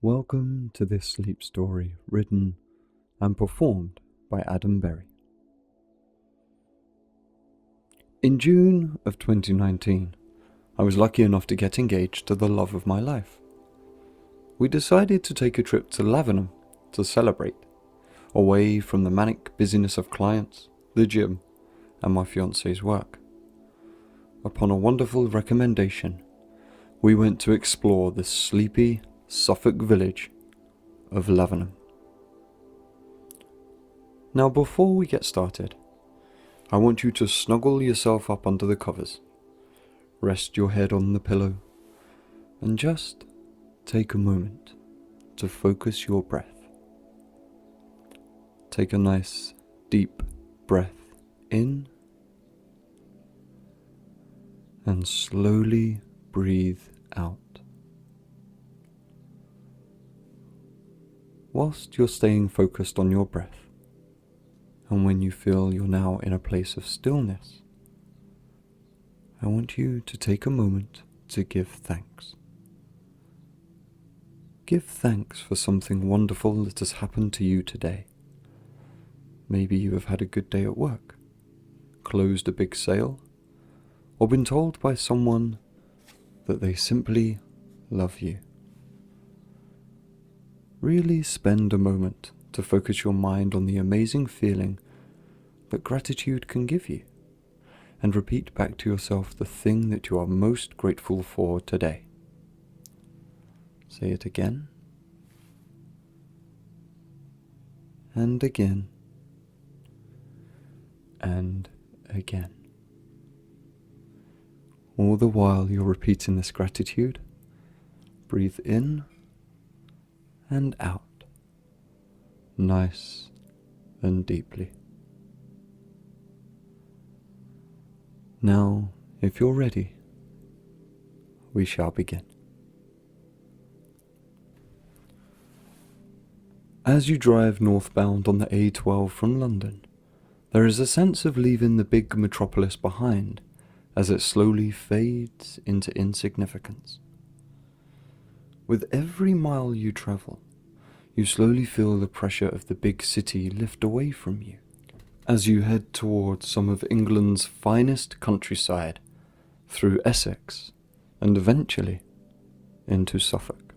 Welcome to this sleep story written and performed by Adam Berry. In June of 2019, I was lucky enough to get engaged to the love of my life. We decided to take a trip to Lavenham to celebrate, away from the manic busyness of clients, the gym, and my fiance's work. Upon a wonderful recommendation, we went to explore the sleepy Suffolk village of Lavenham. Now, before we get started, I want you to snuggle yourself up under the covers, rest your head on the pillow, and just take a moment to focus your breath. Take a nice deep breath in and slowly breathe out. Whilst you're staying focused on your breath, and when you feel you're now in a place of stillness, I want you to take a moment to give thanks. Give thanks for something wonderful that has happened to you today. Maybe you have had a good day at work, closed a big sale, or been told by someone that they simply love you. Really spend a moment to focus your mind on the amazing feeling that gratitude can give you, and repeat back to yourself the thing that you are most grateful for today. Say it again, and again, and again. All the while you're repeating this gratitude, breathe in and out, nice and deeply. Now, if you're ready, we shall begin. As you drive northbound on the A12 from London, there is a sense of leaving the big metropolis behind as it slowly fades into insignificance. With every mile you travel, you slowly feel the pressure of the big city lift away from you as you head towards some of England's finest countryside, through Essex, and eventually into Suffolk.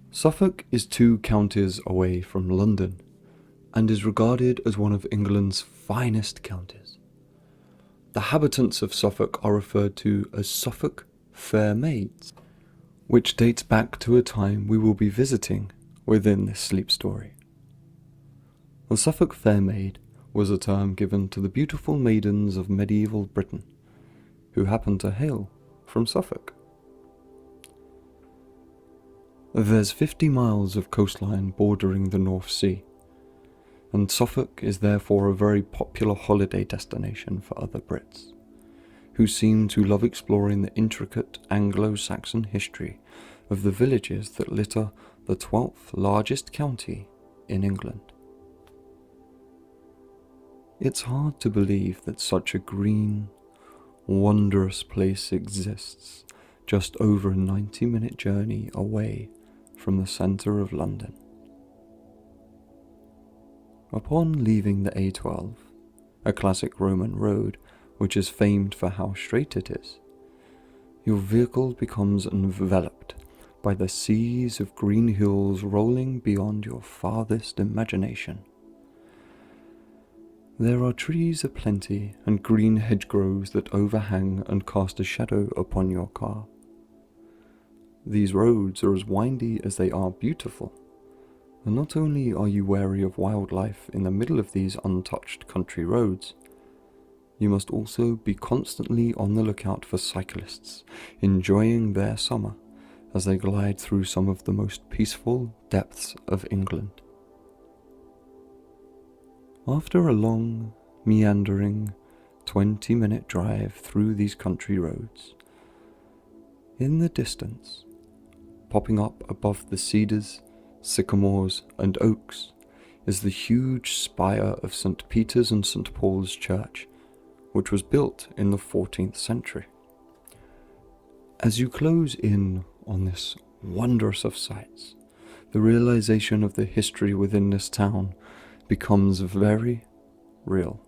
Suffolk is 2 counties away from London, and is regarded as one of England's finest counties. The inhabitants of Suffolk are referred to as Suffolk fair maids, which dates back to a time we will be visiting within this sleep story. The Suffolk fair maid was a term given to the beautiful maidens of medieval Britain, who happened to hail from Suffolk. There's 50 miles of coastline bordering the North Sea, and Suffolk is therefore a very popular holiday destination for other Brits, who seem to love exploring the intricate Anglo-Saxon history of the villages that litter the 12th largest county in England. It's hard to believe that such a green, wondrous place exists just over a 90-minute journey away from the centre of London. Upon leaving the A12, a classic Roman road which is famed for how straight it is, your vehicle becomes enveloped by the seas of green hills rolling beyond your farthest imagination. There are trees aplenty and green hedgerows that overhang and cast a shadow upon your car. These roads are as windy as they are beautiful, and not only are you wary of wildlife in the middle of these untouched country roads, you must also be constantly on the lookout for cyclists enjoying their summer as they glide through some of the most peaceful depths of England. After a long, meandering, 20-minute drive through these country roads, in the distance, popping up above the cedars, sycamores and oaks, is the huge spire of St. Peter's and St. Paul's Church, which was built in the 14th century. As you close in on this wondrous of sights, the realization of the history within this town becomes very real.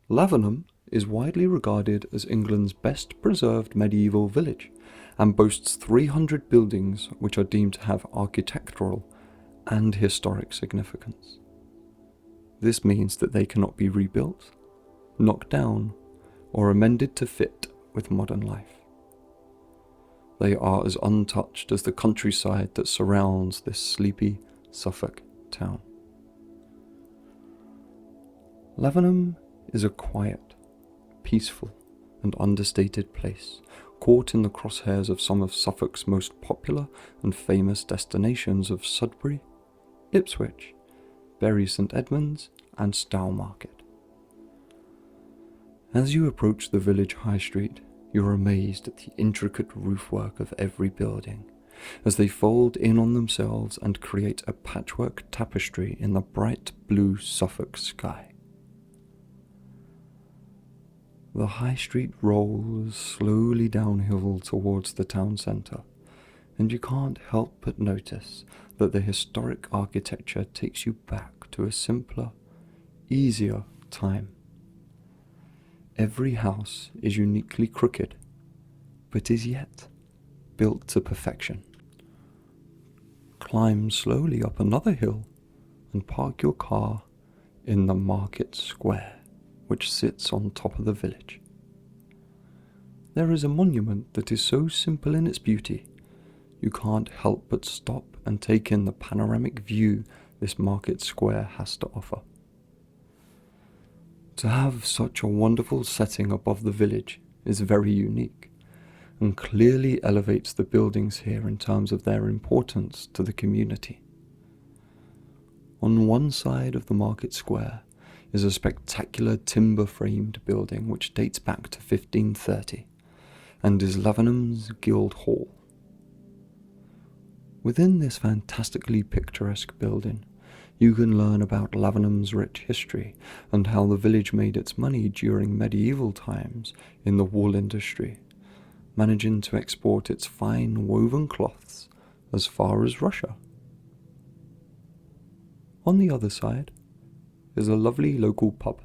Lavenham is widely regarded as England's best preserved medieval village and boasts 300 buildings which are deemed to have architectural and historic significance. This means that they cannot be rebuilt, knocked down, or amended to fit with modern life. They are as untouched as the countryside that surrounds this sleepy Suffolk town. Lavenham is a quiet, peaceful, and understated place, caught in the crosshairs of some of Suffolk's most popular and famous destinations of Sudbury, Ipswich, Bury St Edmunds, and Stowmarket. As you approach the village high street, you are amazed at the intricate roofwork of every building, as they fold in on themselves and create a patchwork tapestry in the bright blue Suffolk sky. The high street rolls slowly downhill towards the town centre, and you can't help but notice that the historic architecture takes you back to a simpler, easier time. Every house is uniquely crooked, but is yet built to perfection. Climb slowly up another hill and park your car in the market square, which sits on top of the village. There is a monument that is so simple in its beauty, you can't help but stop and take in the panoramic view this market square has to offer. To have such a wonderful setting above the village is very unique, and clearly elevates the buildings here in terms of their importance to the community. On one side of the market square is a spectacular timber-framed building which dates back to 1530, and is Lavenham's Guild Hall. Within this fantastically picturesque building, you can learn about Lavenham's rich history and how the village made its money during medieval times in the wool industry, managing to export its fine woven cloths as far as Russia. On the other side is a lovely local pub,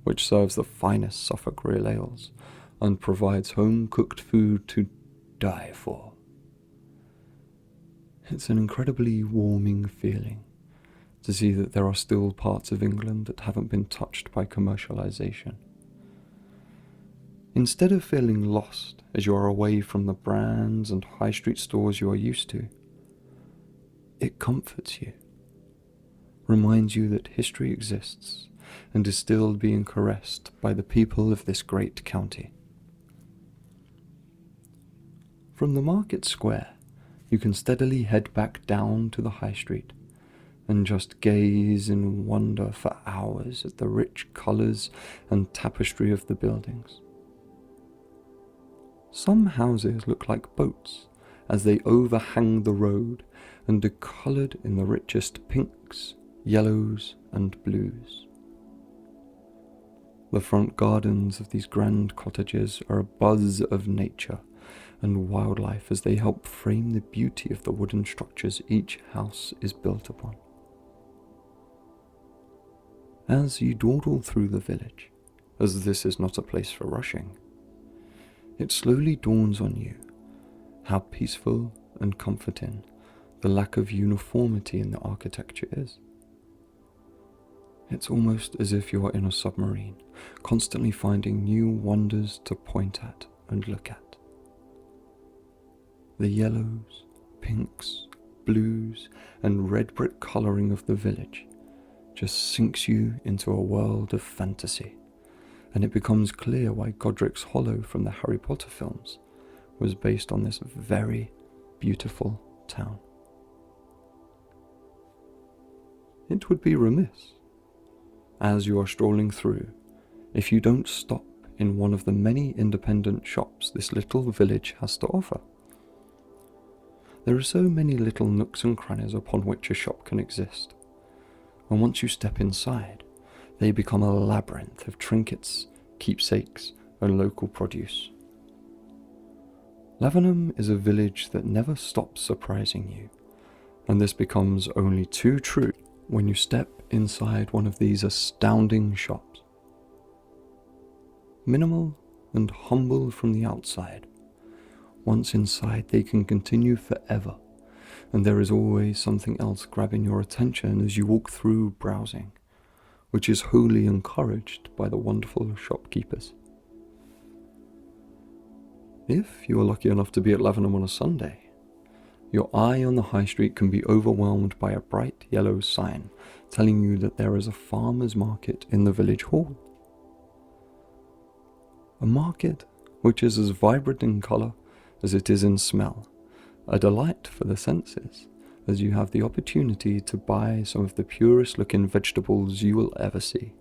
which serves the finest Suffolk real ales and provides home-cooked food to die for. It's an incredibly warming feeling to see that there are still parts of England that haven't been touched by commercialization. Instead of feeling lost as you are away from the brands and high street stores you are used to, it comforts you, reminds you that history exists and is still being caressed by the people of this great county. From the market square, you can steadily head back down to the high street and just gaze in wonder for hours at the rich colours and tapestry of the buildings. Some houses look like boats as they overhang the road and are coloured in the richest pinks, yellows and blues. The front gardens of these grand cottages are a buzz of nature and wildlife as they help frame the beauty of the wooden structures each house is built upon. As you dawdle through the village, as this is not a place for rushing, it slowly dawns on you how peaceful and comforting the lack of uniformity in the architecture is. It's almost as if you are in a submarine, constantly finding new wonders to point at and look at. The yellows, pinks, blues, and red brick colouring of the village just sinks you into a world of fantasy, and it becomes clear why Godric's Hollow from the Harry Potter films was based on this very beautiful town. It would be remiss, as you are strolling through, if you don't stop in one of the many independent shops this little village has to offer. There are so many little nooks and crannies upon which a shop can exist, and once you step inside, they become a labyrinth of trinkets, keepsakes, and local produce. Lavenham is a village that never stops surprising you, and this becomes only too true when you step inside one of these astounding shops. Minimal and humble from the outside, once inside they can continue forever, and there is always something else grabbing your attention as you walk through browsing, which is wholly encouraged by the wonderful shopkeepers. If you are lucky enough to be at Lavenham on a Sunday, your eye on the high street can be overwhelmed by a bright yellow sign telling you that there is a farmer's market in the village hall. A market which is as vibrant in colour as it is in smell, a delight for the senses, as you have the opportunity to buy some of the purest looking vegetables you will ever see.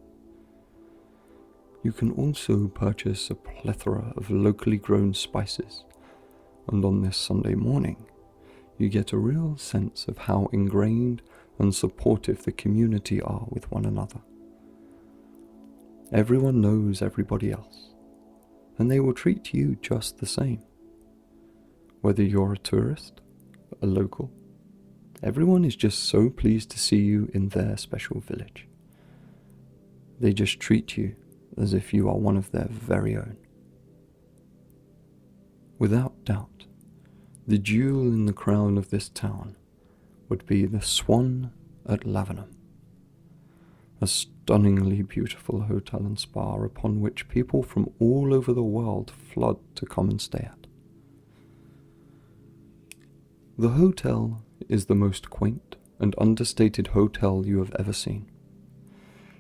You can also purchase a plethora of locally grown spices, and on this Sunday morning, you get a real sense of how ingrained and supportive the community are with one another. Everyone knows everybody else, and they will treat you just the same. Whether you're a tourist, a local, everyone is just so pleased to see you in their special village. They just treat you as if you are one of their very own. Without doubt, the jewel in the crown of this town would be the Swan at Lavenham, a stunningly beautiful hotel and spa upon which people from all over the world flood to come and stay at. The hotel is the most quaint and understated hotel you have ever seen.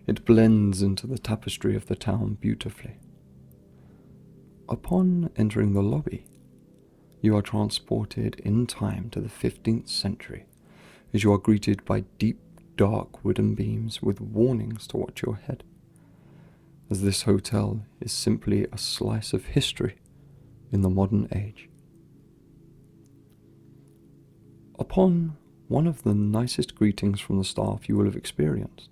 It blends into the tapestry of the town beautifully. Upon entering the lobby, you are transported in time to the 15th century as you are greeted by deep, dark wooden beams with warnings to watch your head, as this hotel is simply a slice of history in the modern age. Upon one of the nicest greetings from the staff you will have experienced,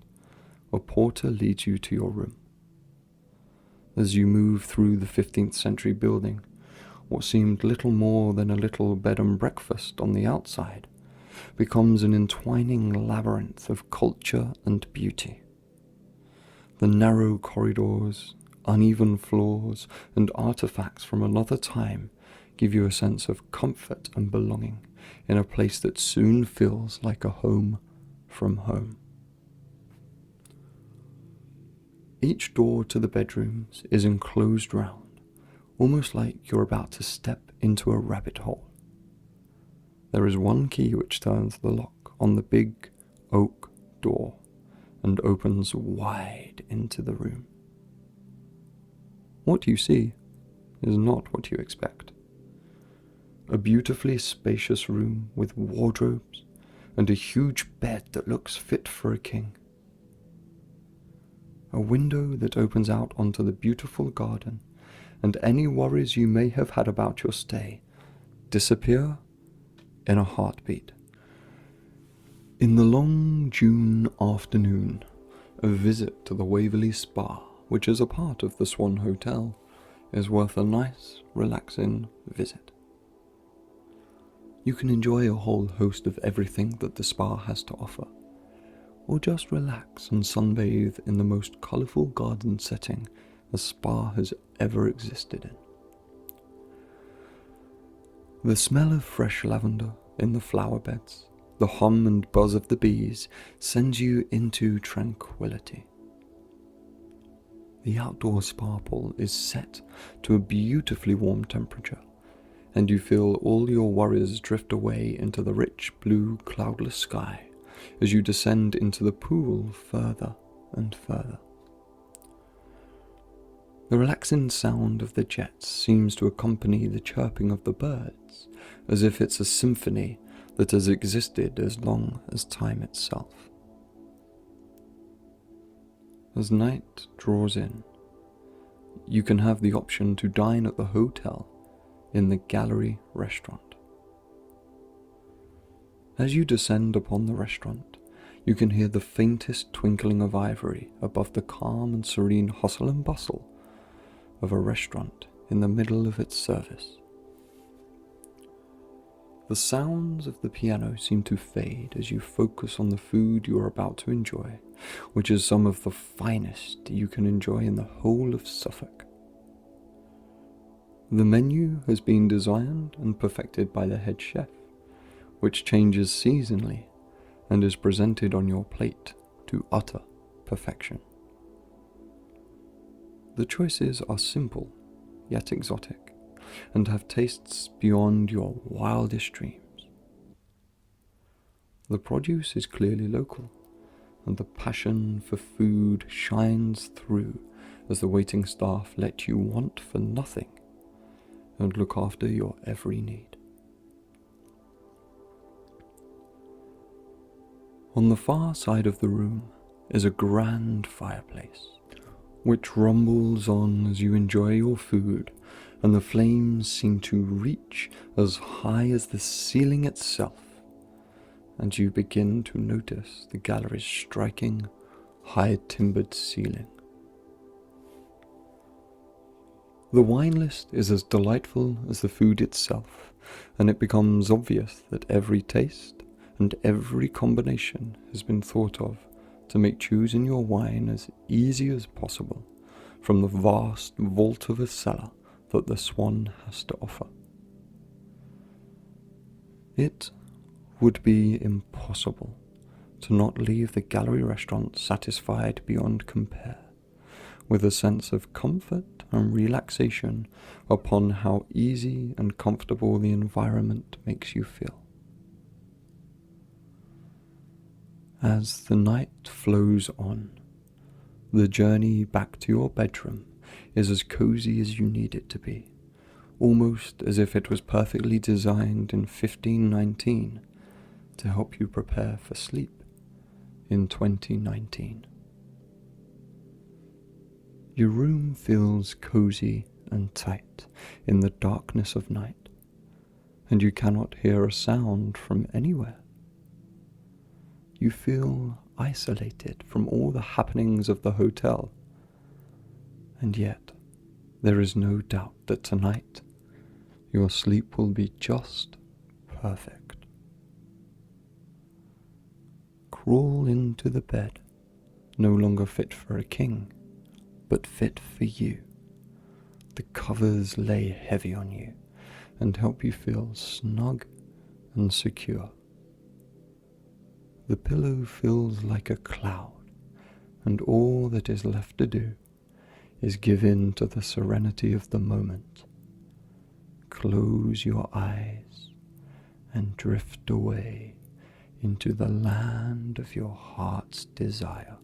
a porter leads you to your room. As you move through the 15th century building, what seemed little more than a little bed and breakfast on the outside becomes an entwining labyrinth of culture and beauty. The narrow corridors, uneven floors, and artifacts from another time give you a sense of comfort and belonging in a place that soon feels like a home from home. Each door to the bedrooms is enclosed round, almost like you're about to step into a rabbit hole. There is one key which turns the lock on the big oak door and opens wide into the room. What you see is not what you expect. A beautifully spacious room with wardrobes and a huge bed that looks fit for a king. A window that opens out onto the beautiful garden, and any worries you may have had about your stay disappear in a heartbeat. In the long June afternoon, a visit to the Waverley Spa, which is a part of the Swan Hotel, is worth a nice, relaxing visit. You can enjoy a whole host of everything that the spa has to offer, or just relax and sunbathe in the most colourful garden setting a spa has ever existed in. The smell of fresh lavender in the flower beds, the hum and buzz of the bees sends you into tranquility. The outdoor spa pool is set to a beautifully warm temperature, and you feel all your worries drift away into the rich blue cloudless sky as you descend into the pool further and further. The relaxing sound of the jets seems to accompany the chirping of the birds, as if it's a symphony that has existed as long as time itself. As night draws in, you can have the option to dine at the hotel in the Gallery restaurant. As you descend upon the restaurant, you can hear the faintest twinkling of ivory above the calm and serene hustle and bustle of a restaurant in the middle of its service. The sounds of the piano seem to fade as you focus on the food you are about to enjoy, which is some of the finest you can enjoy in the whole of Suffolk. The menu has been designed and perfected by the head chef, which changes seasonally and is presented on your plate to utter perfection. The choices are simple, yet exotic, and have tastes beyond your wildest dreams. The produce is clearly local, and the passion for food shines through as the waiting staff let you want for nothing and look after your every need. On the far side of the room is a grand fireplace, which rumbles on as you enjoy your food, and the flames seem to reach as high as the ceiling itself, and you begin to notice the gallery's striking, high-timbered ceiling. The wine list is as delightful as the food itself, and it becomes obvious that every taste and every combination has been thought of to make choosing your wine as easy as possible from the vast vault of a cellar that the Swan has to offer. It would be impossible to not leave the gallery restaurant satisfied beyond compare, with a sense of comfort and relaxation upon how easy and comfortable the environment makes you feel. As the night flows on, the journey back to your bedroom is as cozy as you need it to be, almost as if it was perfectly designed in 1519 to help you prepare for sleep in 2019. Your room feels cozy and tight in the darkness of night, and you cannot hear a sound from anywhere. You feel isolated from all the happenings of the hotel, and yet there is no doubt that tonight your sleep will be just perfect. Crawl into the bed, no longer fit for a king, but fit for you. The covers lay heavy on you and help you feel snug and secure. The pillow feels like a cloud, and all that is left to do is give in to the serenity of the moment. Close your eyes and drift away into the land of your heart's desire.